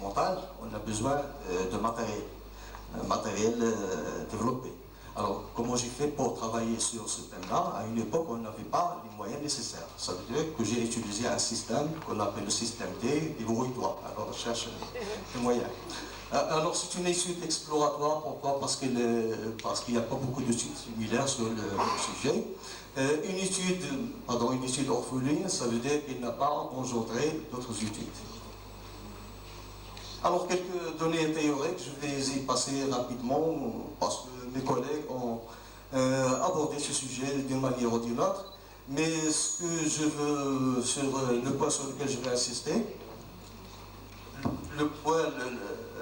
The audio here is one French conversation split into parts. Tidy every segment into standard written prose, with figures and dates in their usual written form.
frontale, on a besoin de matériel développé. Alors, comment j'ai fait pour travailler sur ce thème-là? À une époque, on n'avait pas les moyens nécessaires. Ça veut dire que j'ai utilisé un système qu'on appelle le système D, débrouille-toi. Alors, je cherche les moyens. Alors, c'est une étude exploratoire. Pourquoi? Parce qu'il n'y a pas beaucoup d'études similaires sur le sujet. Une étude orpheline, ça veut dire qu'il n'a pas engendré d'autres études. Alors, quelques données théoriques, je vais y passer rapidement parce que mes collègues ont abordé ce sujet d'une manière ou d'une autre. Mais ce que je veux, le point sur lequel je vais insister,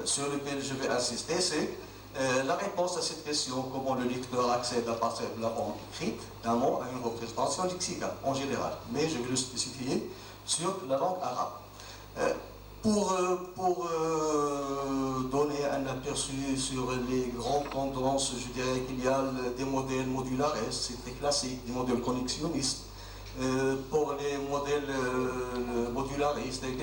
sur lequel je vais insister, c'est la réponse à cette question, comment le lecteur accède à partir de la langue écrite d'un mot à une représentation lexicale en général. Mais je vais le spécifier sur la langue arabe. Pour donner un aperçu sur les grandes tendances, je dirais qu'il y a des modèles modularistes, c'est très classique, des modèles connexionnistes. Pour les modèles modularistes et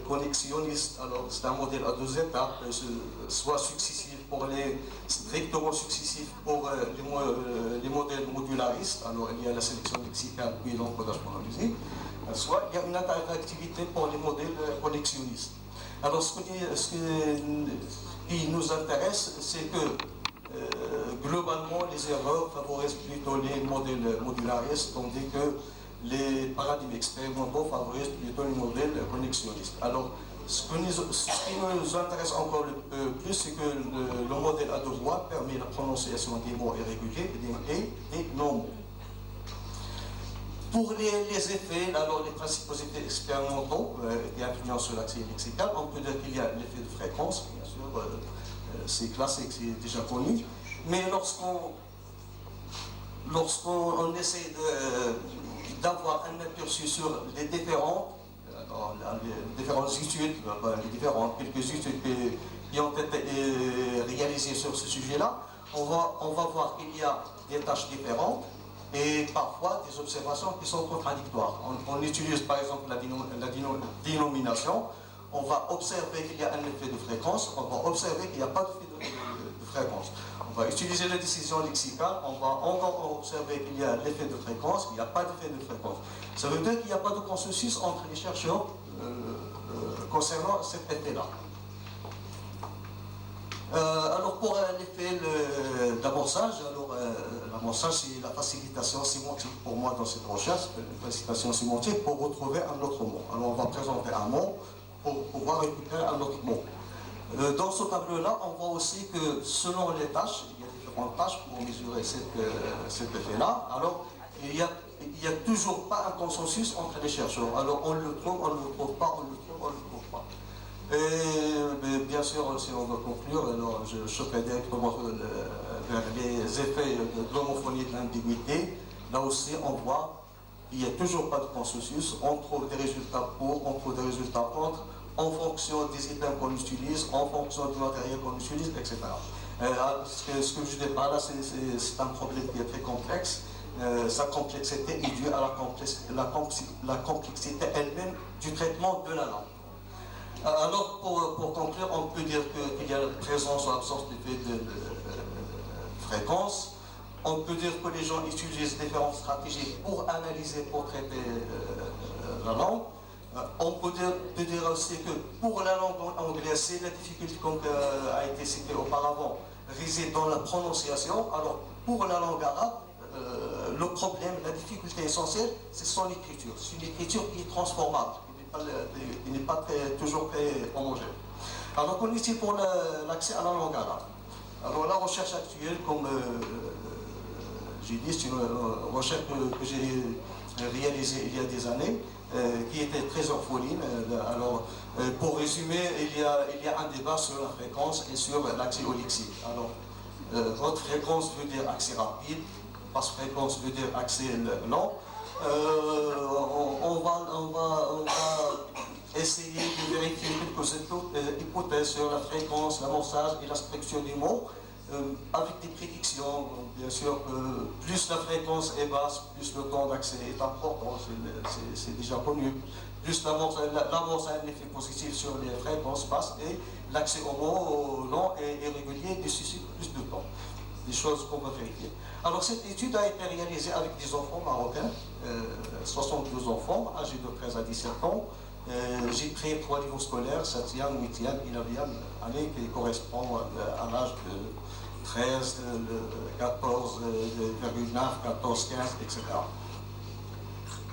connexionnistes, alors c'est un modèle à deux étapes, soit successif pour les strictement successifs pour les modèles modularistes, alors il y a la sélection lexicale puis l'encodage phonologique, soit il y a une interactivité pour les modèles connexionnistes. Alors ce qui nous intéresse, c'est que globalement, les erreurs favorisent plutôt les modèles modularistes, tandis que les paradigmes expérimentaux favorisent plutôt les modèles connexionnistes. Alors, ce qui nous intéresse encore le plus, c'est que le modèle à deux voix permet la prononciation des mots irréguliers et des non-mots. Pour les effets, alors les principaux effets expérimentaux qui influencent sur l'accès lexical, on peut dire qu'il y a l'effet de fréquence, bien sûr, c'est classique, c'est déjà connu. Mais lorsqu'on essaie d'avoir un aperçu sur les différentes études, quelques études qui ont été réalisées sur ce sujet-là, on va voir qu'il y a des tâches différentes et parfois des observations qui sont contradictoires. On utilise par exemple la dénomination, on va observer qu'il y a un effet de fréquence, on va observer qu'il n'y a pas d'effet de fréquence. On va utiliser la décision lexicale, on va encore observer qu'il y a l'effet de fréquence, qu'il n'y a pas d'effet de fréquence. Ça veut dire qu'il n'y a pas de consensus entre les chercheurs concernant cet effet-là. Alors pour l'effet d'amorçage, l'amorçage c'est la facilitation sémantique pour moi dans cette recherche, la facilitation sémantique pour retrouver un autre mot. Alors on va présenter un mot pour pouvoir récupérer un autre mot. Dans ce tableau-là, on voit aussi que selon les tâches, il y a différentes tâches pour mesurer cet effet-là. Alors, il n'y a toujours pas un consensus entre les chercheurs. Alors, on le trouve, on ne le trouve pas, on le trouve, on ne le trouve pas. Et bien sûr, si on veut conclure, alors je choquerai directement vers les effets de l'homophonie et de l'ambiguïté. Là aussi, on voit qu'il n'y a toujours pas de consensus. On trouve des résultats pour, on trouve des résultats contre, en fonction des items qu'on utilise, en fonction du matériel qu'on utilise, etc. Ce que je dis par là, c'est un problème qui est très complexe. Sa complexité est due à la complexité elle-même du traitement de la langue. Alors, pour conclure, on peut dire qu'il y a présence ou absence d'effet de fréquence. On peut dire que les gens utilisent différentes stratégies pour analyser, pour traiter la langue. On peut dire aussi que pour la langue anglaise, c'est la difficulté comme a été citée auparavant, réside dans la prononciation. Alors pour la langue arabe, le problème, la difficulté essentielle, c'est son écriture. C'est une écriture qui est transformable, qui n'est pas toujours très homogène. Alors qu'en est-il pour l'accès à la langue arabe? Alors la recherche actuelle, comme j'ai dit, c'est une recherche que j'ai réalisée il y a des années, qui était très orpheline. Alors, pour résumer, il y a un débat sur la fréquence et sur l'accès au lexique. Alors, votre fréquence veut dire accès rapide, basse fréquence veut dire accès lent. On va essayer de vérifier quelques hypothèses sur la fréquence, l'amorçage et la structure du mot. avec des prédictions. Bien sûr, plus la fréquence est basse, plus le temps d'accès est important, c'est déjà connu. Plus l'amorce a un effet positif sur les fréquences basses et l'accès au mot long et régulier nécessite plus de temps. Des choses qu'on va vérifier. Alors cette étude a été réalisée avec des enfants marocains, 62 enfants âgés de 13 à 17 ans. J'ai pris 3 niveaux scolaires, 7e, 8e et 9e année, qui correspondent à l'âge de 13, 14,9, 14, 15, etc.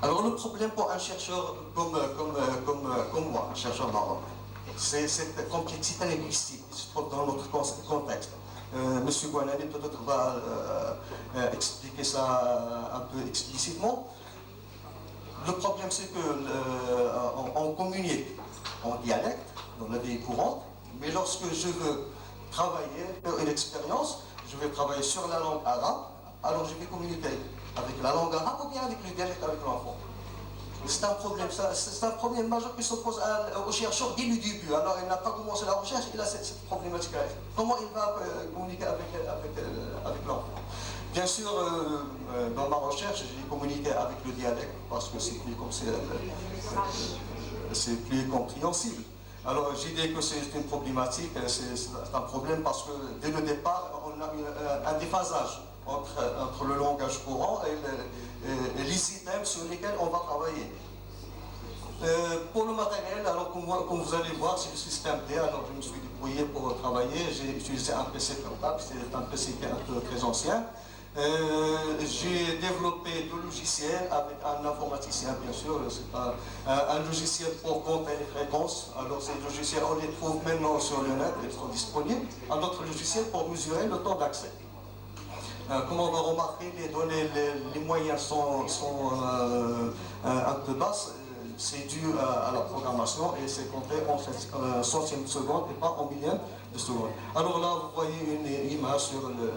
Alors le problème pour un chercheur comme moi, un chercheur marocain, c'est cette complexité linguistique qui se trouve dans notre contexte. Monsieur Guanani peut-être va expliquer ça un peu explicitement. Le problème, c'est qu'on communique en dialecte, dans la vie courante, mais lorsque je veux travailler, faire une expérience, je vais travailler sur la langue arabe, alors je vais communiquer avec la langue arabe ou bien avec le dialecte avec l'enfant. C'est un problème majeur qui s'oppose au chercheur dès le début. Alors il n'a pas commencé la recherche, il a cette problématique. Comment il va communiquer avec l'enfant? Bien sûr, dans ma recherche, j'ai communiqué avec le dialecte parce que c'est plus compréhensible. Alors j'ai dit que c'est une problématique, c'est un problème parce que dès le départ, on a un déphasage entre le langage courant et les items sur lesquels on va travailler. Pour le matériel, alors comme vous allez voir, c'est le système D, alors je me suis débrouillé pour travailler, j'ai utilisé un PC portable, c'est un PC qui est un peu très ancien. J'ai développé deux logiciels avec un informaticien, bien sûr, c'est un logiciel pour compter les fréquences. Alors ces logiciels, on les trouve maintenant sur le net, ils sont disponibles. Un autre logiciel pour mesurer le temps d'accès. Comme on va remarquer, les données, les moyens sont un peu basses. C'est dû à la programmation et c'est compté en centième de seconde et pas en millième de seconde. Alors là, vous voyez une image sur le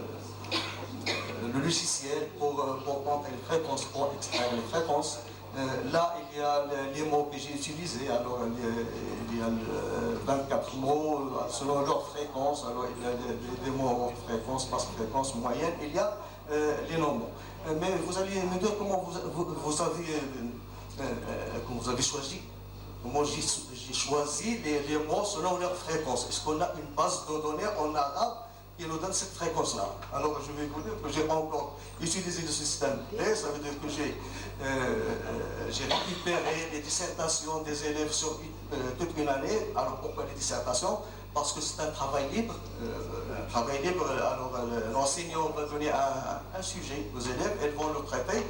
logiciel pour compter les fréquences, pour extraire les fréquences. Là, il y a les mots que j'ai utilisés. Alors, il y a 24 mots selon leur fréquence. Alors, il y a des mots en fréquence, basse fréquence, moyenne. Il y a les noms. Mais vous allez me dire comment vous avez choisi. Comment j'ai choisi les mots selon leur fréquence. Est-ce qu'on a une base de données en arabe qui nous donne cette fréquence-là? Alors je vais vous dire que j'ai encore utilisé le système D, ça veut dire que j'ai récupéré les dissertations des élèves sur toute une année. Alors pourquoi les dissertations? Parce que c'est un travail libre. Alors l'enseignant va donner un sujet aux élèves, elles vont le traiter.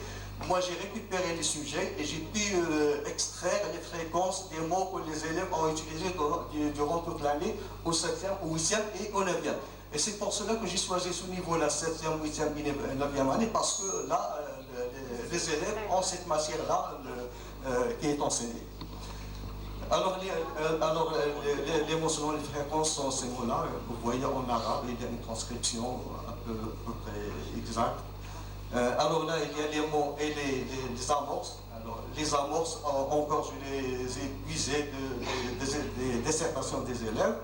Moi, j'ai récupéré les sujets et j'ai pu extraire les fréquences des mots que les élèves ont utilisés durant toute l'année, au 7e, au 8e et au 9e. Et c'est pour cela que j'ai choisi ce niveau-là, 7e, 8e et 9e année, parce que là, les élèves ont cette matière-là qui est enseignée. Alors, les mots selon les fréquences sont ces mots-là. Vous voyez en arabe, il y a une transcription à peu près exacte. Alors là, il y a les mots et les amorces. Alors, les amorces, encore, je les ai puisées des dissertations des élèves.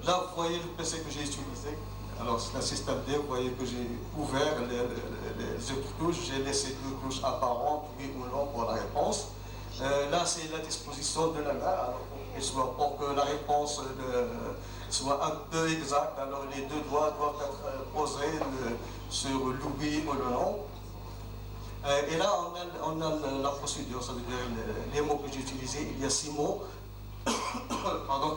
Là, vous voyez le PC que j'ai utilisé. Alors, c'est un système D. Vous voyez que j'ai ouvert les autres touches. J'ai laissé deux touches apparentes, oui ou non, pour la réponse. Là, c'est la disposition de la main. Pour que la réponse soit un peu exacte, alors les deux doigts doivent être posés sur le oui ou le non. Et là, on a la procédure, ça veut dire les mots que j'ai utilisés. Il y a 6 mots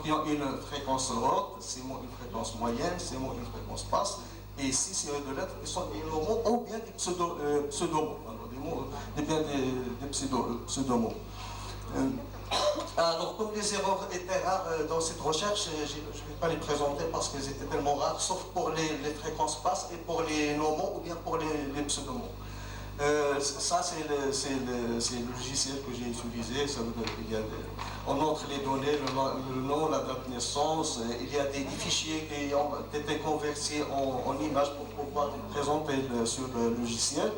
qui ont une fréquence haute, 6 mots une fréquence moyenne, 6 mots une fréquence basse, et 6 séries de lettres qui sont des mots ou bien des pseudo-mots. Des pseudo-mots. Alors, comme les erreurs étaient rares dans cette recherche, je ne vais pas les présenter parce qu'elles étaient tellement rares, sauf pour les fréquences basses et pour les non-mots ou bien pour les pseudo-mots. Ça, c'est le logiciel que j'ai utilisé. Ça veut dire on entre les données, le nom, la date de naissance. Il y a des fichiers qui ont été convertis en images pour pouvoir les présenter sur le logiciel.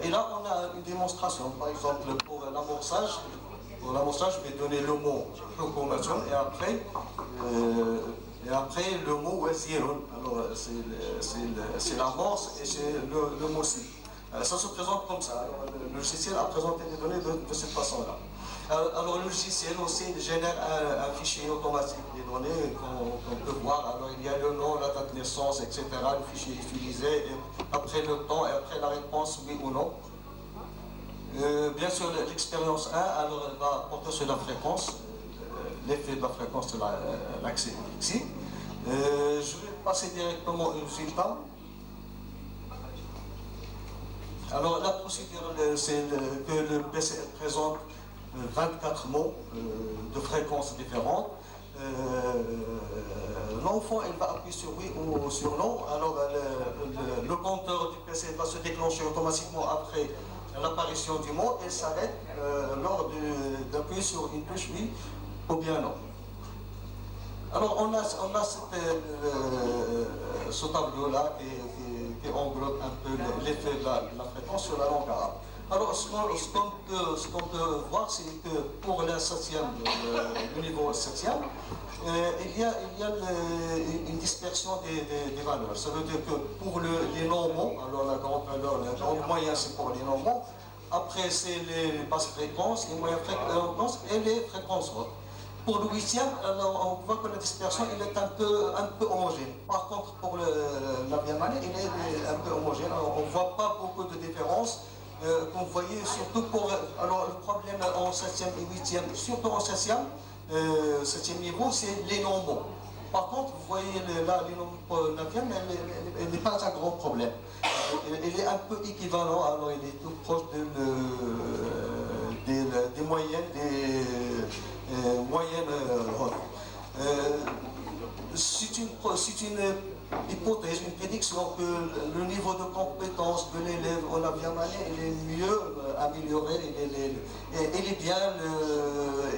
Et là, on a une démonstration. Par exemple, pour l'amorçage. Pour l'amorçage, je vais donner le mot locomotion et après le mot wazirun. alors c'est l'amorce et c'est le mot si. Ça se présente comme ça. Alors, le logiciel a présenté des données de cette façon-là. Alors le logiciel aussi génère un fichier automatique des données qu'on peut voir. Alors il y a le nom, la date de naissance, etc. Le fichier utilisé, et après le temps et après la réponse, oui ou non. Bien sûr, l'expérience 1, alors elle va porter sur la fréquence, l'effet de la fréquence de l'accès ici. Je vais passer directement au résultat. Alors la procédure, c'est que le PC présente 24 mots de fréquences différentes. L'enfant il va appuyer sur oui ou sur non. Alors le compteur du PC va se déclencher automatiquement après l'apparition du mot et s'arrête lors d'appuyer sur une touche oui ou bien non. Alors on a ce tableau-là qui englobe un peu l'effet de la fréquence sur la langue arabe. Alors ce qu'on peut voir, c'est que pour le niveau 7e, il y a une dispersion des valeurs. Ça veut dire que pour les normaux, alors la grande moyenne c'est pour les normaux, après c'est les basses fréquences, les moyennes fréquences et les fréquences hautes. Pour le 8e, on voit que la dispersion elle est un peu homogène. Par contre, pour la 9e année, il est un peu homogène. Alors, on ne voit pas beaucoup de différences. Qu'on voyait surtout pour alors le problème en 7e et 8e, surtout en 7e niveau, c'est les nombres. Par contre, vous voyez là, les nombres pour 9e, elle n'est pas un grand problème. Elle est un peu équivalent, alors il est tout proche des moyennes, c'est une hypothèse, une prédiction que le niveau de compétence de l'élève en 9e année il est mieux amélioré,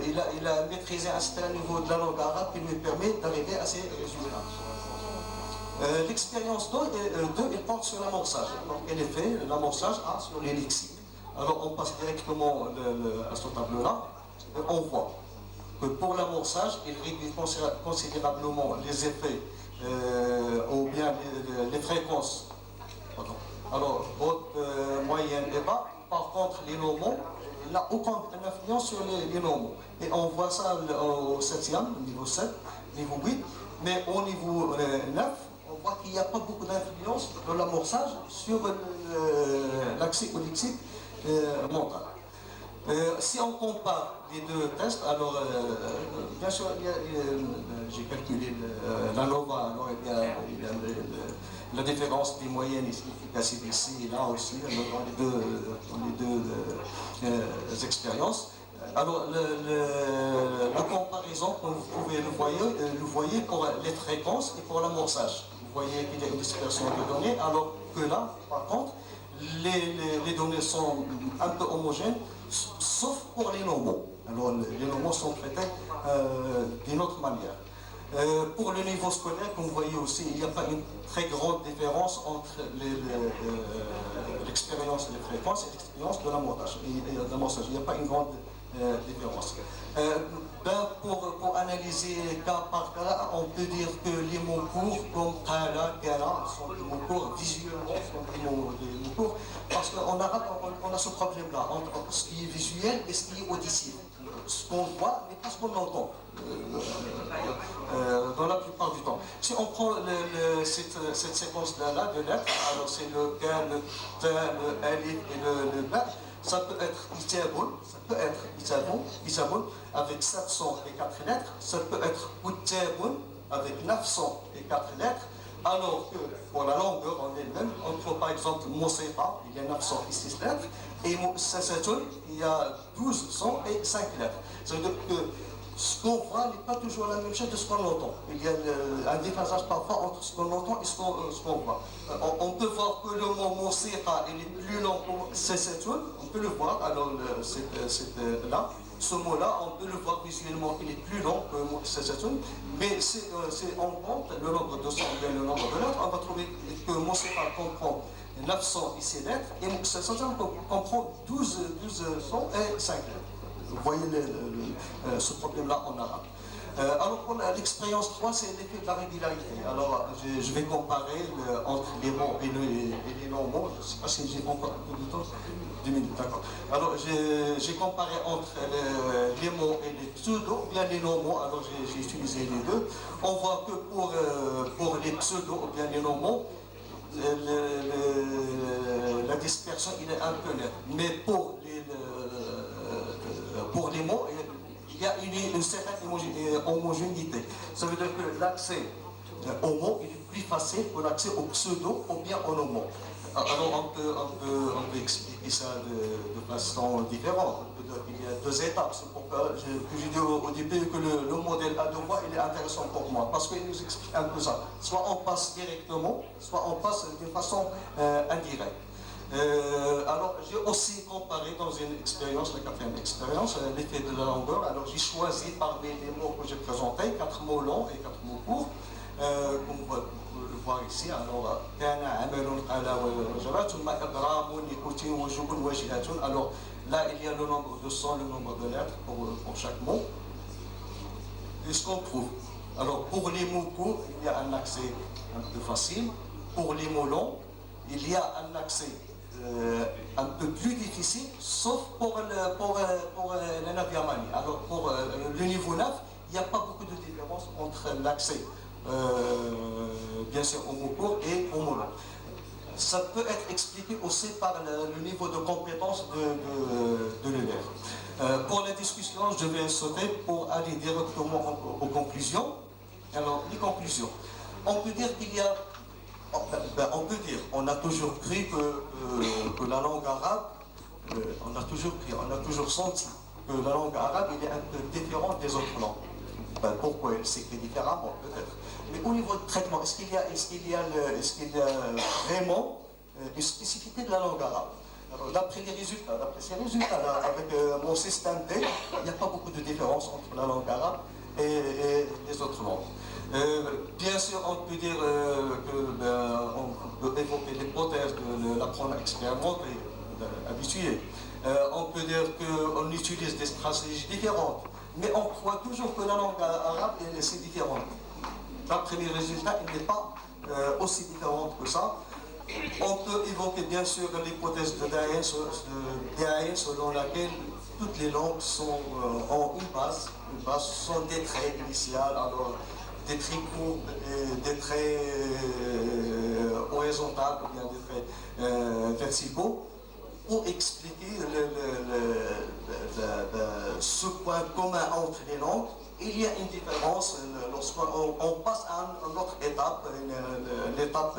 il a maîtrisé un certain niveau de la langue arabe qui lui permet d'arriver à ces résultats. L'expérience 2 elle porte sur l'amorçage. Donc elle est fait l'amorçage sur les lexiques. Alors on passe directement à ce tableau-là et on voit que pour l'amorçage, il réduit considérablement les effets ou bien les fréquences. Pardon. Alors, haute, moyenne et bas. Par contre, les normaux, il n'a aucune influence sur les normaux. Et on voit ça au 7e, niveau 7, niveau 8. Mais au niveau 9, on voit qu'il n'y a pas beaucoup d'influence de l'amorçage sur l'accès au lexique mental. Si on compare les deux tests, alors bien sûr, j'ai calculé la NOVA, alors il y a la différence des moyennes et efficacité ici et là aussi, dans les deux expériences. Alors la comparaison, comme vous pouvez le voyez pour les fréquences et pour l'amorçage. Vous voyez qu'il y a une dispersion de données, alors que là, par contre, les données sont un peu homogènes, sauf pour les normaux. Alors les normaux sont traités d'une autre manière. Pour le niveau scolaire, comme vous voyez aussi, il n'y a pas une très grande différence entre l'expérience des fréquences et l'expérience de l'amorçage. Il n'y a pas une grande différence. Pour analyser cas par cas, on peut dire que les mots courts comme kala, kala sont des mots courts, visuellement sont des mots courts, parce qu'en arabe on a ce problème-là entre ce qui est visuel et ce qui est auditif. Ce qu'on voit n'est pas ce qu'on entend dans la plupart du temps. Si on prend cette séquence-là de lettres, alors c'est le K, le T, le Alif et le Ba. Ça peut être Itabun avec 704 lettres, ça peut être Utabun avec 904 lettres, alors que pour la longueur en elle-même, on trouve par exemple Mosifa, il y a 906 lettres, et Musassatun, il y a 1205 lettres. Ça veut dire que ce qu'on voit n'est pas toujours la même chose de ce qu'on entend. Il y a un déphasage parfois entre ce qu'on entend et ce qu'on voit. On peut voir que le mot Mosifa il est plus long que Musassatun, on peut le voir, alors là. Ce mot-là, on peut le voir visuellement, il est plus long que Musassatun, mais si on compte le nombre de sons et le nombre de lettres, on va trouver que Mosifa comprend 900 ici lettres et Musassatun comprend 12 sons et 5 lettres. Vous voyez ce problème-là en arabe. Alors pour l'expérience 3, c'est l'effet de la régularité. Alors je vais comparer entre les mots et les non-mots. Je ne sais pas si j'ai encore un peu de temps. 2 minutes, d'accord. Alors j'ai comparé entre les mots et les pseudos, ou bien les non-mots. Alors j'ai utilisé les deux. On voit que pour les pseudos ou bien les non-mots, la dispersion il est un peu nette. Mais pour les mots, il y a une certaine homogénéité. Ça veut dire que l'accès au mot est plus facile que l'accès au pseudo ou bien au non-mot. Alors on peut expliquer ça de façon différente. Il y a 2 étapes. C'est pourquoi j'ai dit au début que le modèle à 2 voies il est intéressant pour moi. Parce qu'il nous explique un peu ça. Soit on passe directement, soit on passe de façon indirecte. Alors j'ai aussi comparé dans une expérience, la 4e expérience, l'effet de la longueur. Alors j'ai choisi parmi les mots que j'ai présentés, 4 mots longs et 4 mots courts. Comme vous pouvez le voir ici, alors alors là il y a le nombre de sons, le nombre de lettres pour chaque mot. Et ce qu'on trouve. Alors pour les mots courts, il y a un accès un peu facile. Pour les mots longs, il y a un accès un peu plus difficile, sauf pour le Naviamani. Alors pour le niveau 9, il n'y a pas beaucoup de différence entre l'accès, bien sûr, au mot court et au mot long. Ça peut être expliqué aussi par le niveau de compétence de l'élève. Pour la discussion, je vais sauter pour aller directement aux conclusions. Alors, les conclusions. On peut dire qu'il y a on a toujours cru que la langue arabe, on a toujours senti que la langue arabe est un peu différente des autres langues. Pourquoi elle s'écrit différemment, peut-être. Mais au niveau de traitement, est-ce qu'il y a vraiment une spécificité de la langue arabe? D'après ces résultats, avec mon système D, il n'y a pas beaucoup de différence entre la langue arabe et les autres langues. Bien sûr, on peut dire on peut évoquer l'hypothèse de l'apprendre expérimenté, habitué. On peut dire qu'on utilise des stratégies différentes, mais on croit toujours que la langue arabe est si différente. D'après les résultats, elle n'est pas aussi différente que ça. On peut évoquer bien sûr l'hypothèse de Dayen selon laquelle toutes les langues ont une base, sont des traits initiaux, alors des traits courts, des traits horizontaux ou bien des traits verticaux, pour expliquer ce point commun entre les langues. Il y a une différence lorsqu'on passe à une autre étape, l'étape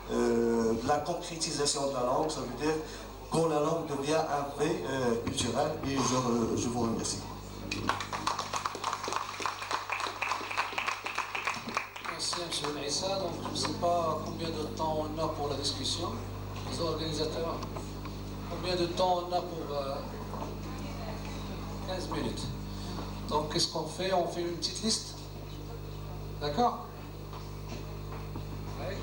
de la concrétisation de la langue. Ça veut dire quand la langue devient un fait culturel. Et je vous remercie. Merci M. Naïssa. Donc je ne sais pas combien de temps on a pour la discussion. Les organisateurs, combien de temps on a pour 15 minutes. Donc qu'est-ce qu'on fait? On fait une petite liste. D'accord? Oui.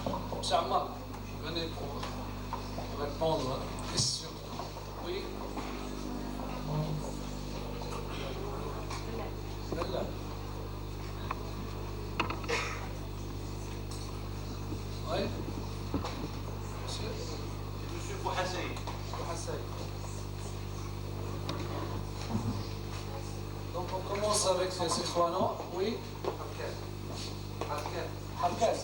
Donc, M. Ammar, venez pour répondre aux questions. Oui. Celle-là. Oui. Monsieur Bouhassaï. Donc on commence avec ces 3 noms. Oui. Hamkaz.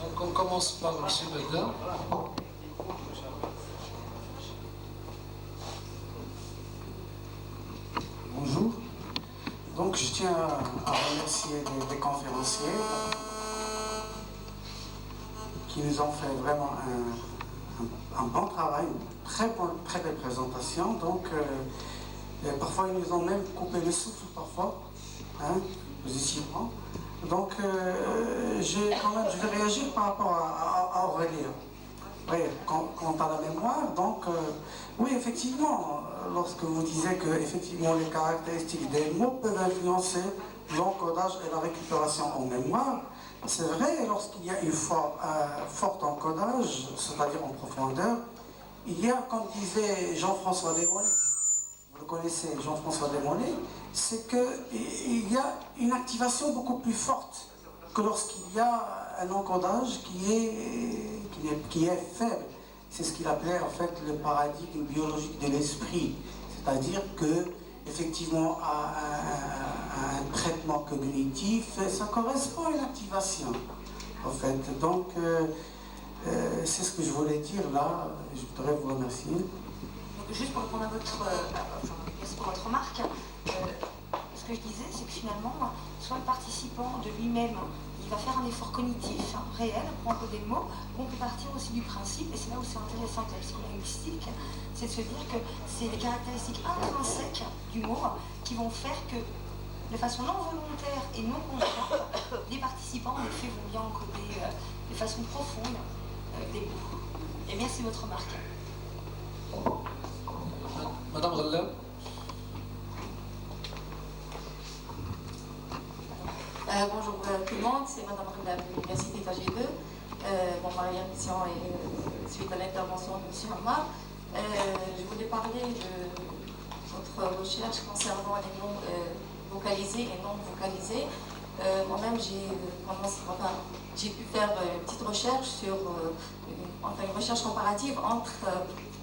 Donc on commence par M. Bedin. Bonjour. Donc je tiens à remercier les conférenciers qui nous ont fait vraiment un bon travail, une très belle présentation. Donc parfois ils nous ont même coupé le souffle parfois, positivement. Donc je vais réagir par rapport à Aurélien. Oui, quant à la mémoire, donc oui, effectivement, lorsque vous disiez que effectivement les caractéristiques des mots peuvent influencer l'encodage et la récupération en mémoire. C'est vrai, lorsqu'il y a une forte encodage, c'est-à-dire en profondeur, il y a, comme disait Jean-François Desmoulins, vous le connaissez, Jean-François Desmoulins, c'est qu'il y a une activation beaucoup plus forte que lorsqu'il y a un encodage qui est faible. C'est ce qu'il appelait en fait le paradigme biologique de l'esprit. C'est-à-dire que, effectivement, à un traitement cognitif, ça correspond à une activation, en fait. Donc, c'est ce que je voulais dire là. Je voudrais vous remercier. Donc, juste pour répondre à merci pour votre remarque, ce que je disais, c'est que finalement, soit le participant de lui-même, il va faire un effort cognitif réel pour encoder le mot, on peut partir aussi du principe, et c'est là où c'est intéressant de la psycholinguistique, c'est de se dire que c'est les caractéristiques intrinsèques du mot qui vont faire que, de façon non volontaire et non consciente, les participants, en effet, vont bien encoder de façon profonde des mots. Et merci de votre remarque. Madame Rella. Bonjour tout le monde, c'est Madame Rella de l'Université KG2. Ma réaction est suite à l'intervention de M. Ammar. Je voulais parler de votre recherche concernant les mots vocalisés et non vocalisés. Moi-même, j'ai pu faire une petite recherche sur une recherche comparative entre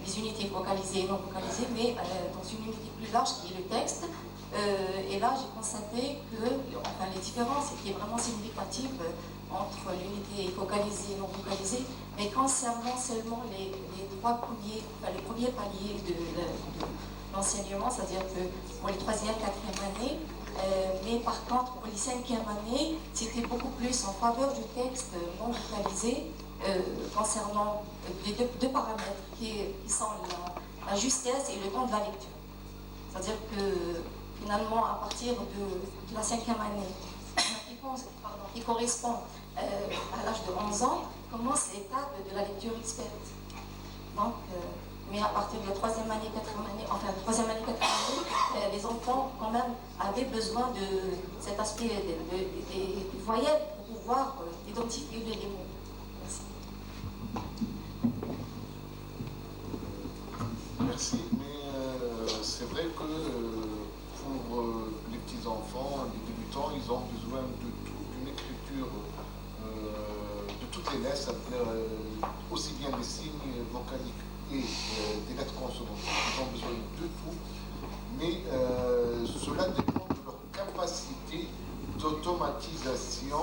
les unités vocalisées et non vocalisées, mais dans une unité plus large qui est le texte. Et là, j'ai constaté que les différences étaient vraiment significatives entre l'unité vocalisée et non vocalisée, mais concernant seulement les premiers paliers de l'enseignement, c'est-à-dire que pour les 3e, 4e années, mais par contre, pour les 5e années, c'était beaucoup plus en faveur du texte non vocalisé, concernant les deux paramètres qui sont la justesse et le temps de la lecture. C'est-à-dire que finalement, à partir de la 5e année, qui correspond à l'âge de 11 ans, commence l'étape de la lecture experte. Donc, mais à partir de la 3e année, 4e année, enfin, 3e année, 4e année, les enfants, quand même, avaient besoin de cet aspect des voyelles pour pouvoir identifier les mots. Merci. Merci, mais c'est vrai que pour les petits-enfants, les débutants, ils ont besoin d'une écriture de toutes les lettres, c'est-à-dire aussi bien des signes vocaliques et des lettres consonantes. Ils ont besoin de tout, mais cela dépend de leur capacité d'automatisation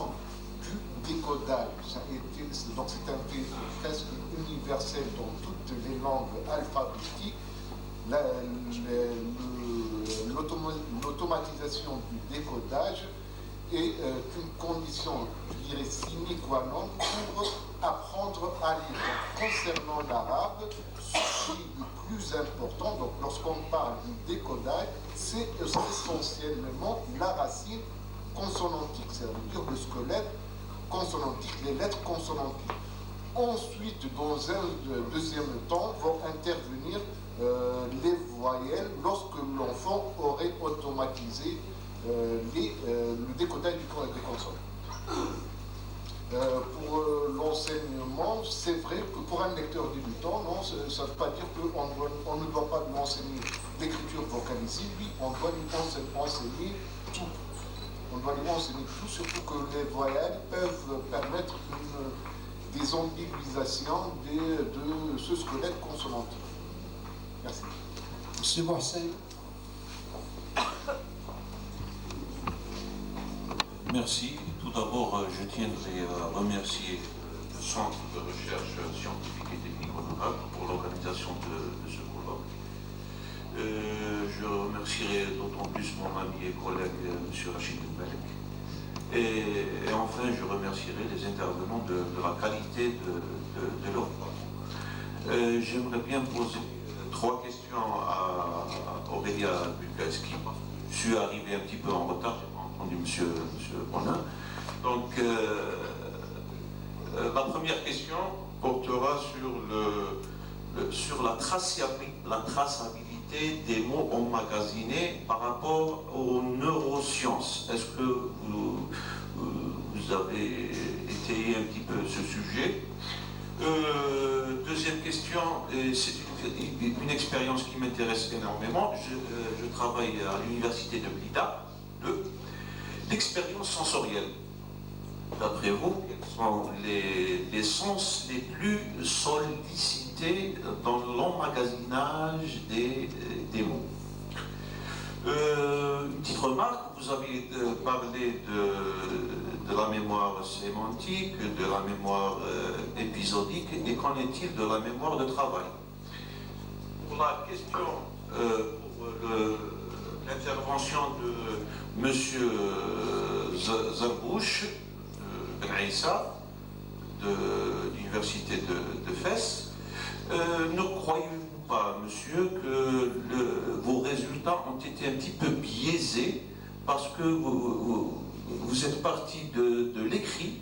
du décodage. Donc c'est un fait presque universel dans toutes les langues alphabétiques. L'automatisation du décodage est une condition, je dirais, sine qua non pour apprendre à lire. Concernant l'arabe, ce qui est le plus important, donc lorsqu'on parle du décodage, c'est essentiellement la racine consonantique, c'est-à-dire le squelette consonantique, les lettres consonantiques. Ensuite, dans un deuxième temps, vont intervenir les voyelles lorsque l'enfant aurait automatisé le décodage des consonnes. Pour l'enseignement, c'est vrai que pour un lecteur débutant, non, ça ne veut pas dire qu'on ne doit pas lui enseigner l'écriture vocalisée, lui, on doit lui enseigner tout. On doit lui enseigner tout, surtout que les voyelles peuvent permettre une désambiguisation de ce squelette consonantique. Merci. Monsieur Mohsen. Merci. Tout d'abord, je tiendrai à remercier le Centre de recherche scientifique et technique honorable pour l'organisation de ce colloque. Je remercierai d'autant plus mon ami et collègue M. Rachid Belek. Et enfin, je remercierai les intervenants de la qualité de leur propos. J'aimerais bien poser 3 questions à Aurélia Bulgaski. Je suis arrivé un petit peu en retard, j'ai pas entendu M. Bonin. Donc, la première question portera sur sur la traçabilité des mots emmagasinés par rapport aux neurosciences. Est-ce que vous avez étayé un petit peu ce sujet? Deuxième question, c'est une expérience qui m'intéresse énormément. Je travaille à l'université de Blida. L'expérience sensorielle. D'après vous, quels sont les sens les plus sollicités dans l'emmagasinage des mots? Une petite remarque, vous avez parlé de la mémoire sémantique, de la mémoire épisodique, et qu'en est-il de la mémoire de travail? Pour la question, pour l'intervention de M. Zarbouch, Ben Aïssa, de l'université de Fès, ne croyez-vous pas, monsieur, que vos résultats ont été un petit peu biaisés parce que vous êtes parti de l'écrit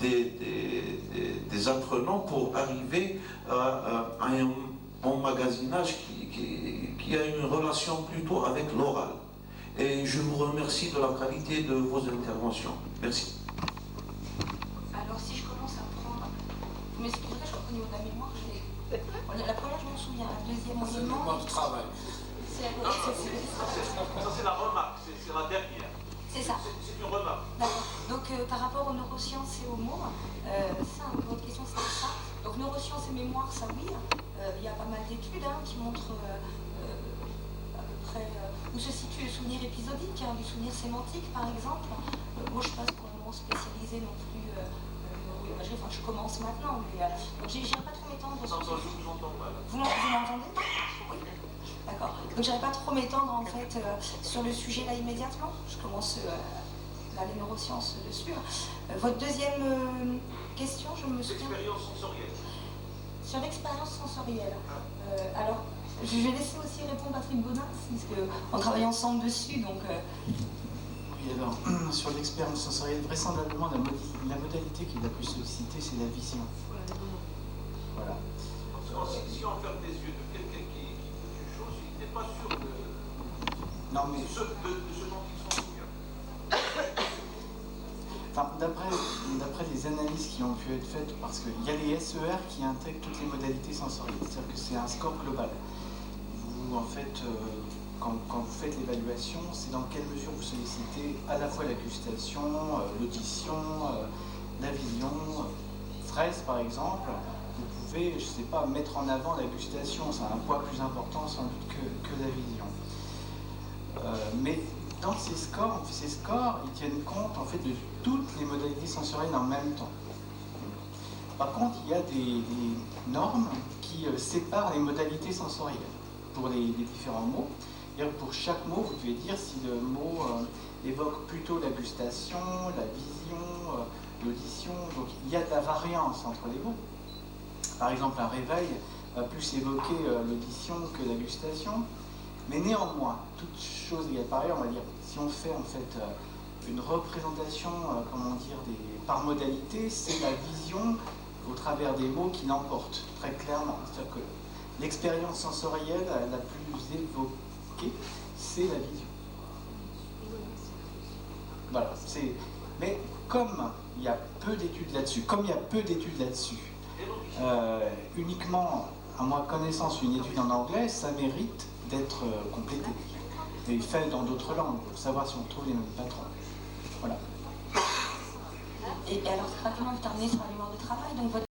des apprenants pour arriver à un emmagasinage qui a une relation plutôt avec l'oral. Et je vous remercie de la qualité de vos interventions. Merci. Alors si je commence à prendre... Vous m'excuserez, je crois qu'au niveau de la mémoire, la première, je m'en souviens. La deuxième, C'est le mémoire de travail. C'est la Ça, c'est la remarque, c'est la dernière. C'est ça. C'est une remarque. D'accord. Donc par rapport aux neurosciences et aux mots, ça, votre question c'était ça. Donc neurosciences et mémoire, ça oui. Il y a pas mal d'études qui montrent à peu près où se situe le souvenir épisodique, du souvenir sémantique par exemple. Moi je passe pour un moment spécialisé non plus neuroimagerie, enfin je commence maintenant, mais donc j'irai pas trop m'étendre sur ce... Je vous entends mal. Vous m'entendez? Oui. D'accord. Donc j'irai pas trop m'étendre en fait sur le sujet là immédiatement. Je commence là les neurosciences dessus. Votre deuxième question, je me souviens. L'expérience sensorielle. Sur l'expérience sensorielle. Alors, je vais laisser aussi répondre Patrick Bonin, parce qu'on travaille ensemble dessus, donc... Oui, alors, sur l'expérience sensorielle, vraisemblablement, la modalité qui est la plus sollicitée, c'est la vision. Voilà. Si on ferme les yeux de quelqu'un qui fait une chose, il n'est pas sûr de ce dont il s'en souvient. Enfin, d'après les analyses qui ont pu être faites, parce qu'il y a les SER qui intègrent toutes les modalités sensorielles, c'est-à-dire que c'est un score global. Vous, en fait, quand vous faites l'évaluation, c'est dans quelle mesure vous sollicitez à la fois la gustation, l'audition, la vision. Fraise, par exemple, vous pouvez, je ne sais pas, mettre en avant la gustation, ça a un poids plus important sans doute que la vision. Mais dans ces scores, ils tiennent compte en fait de toutes les modalités sensorielles en même temps. Par contre, il y a des normes qui séparent les modalités sensorielles pour les différents mots. Pour chaque mot, vous devez dire si le mot évoque plutôt la gustation, la vision, l'audition. Donc il y a de la variance entre les mots. Par exemple, un réveil va plus évoquer l'audition que la gustation. Mais néanmoins, toute chose égale par ailleurs, on va dire, si on fait en fait une représentation, par modalité, c'est la vision au travers des mots qui l'emporte très clairement. C'est-à-dire que l'expérience sensorielle la plus évoquée, c'est la vision. Voilà. Mais comme il y a peu d'études là-dessus, uniquement, à ma connaissance, une étude en anglais, ça mérite d'être complété et fait dans d'autres langues pour savoir si on trouve les mêmes patrons. Voilà. Et alors, rapidement, vous terminez sur la mémoire de travail. Donc, votre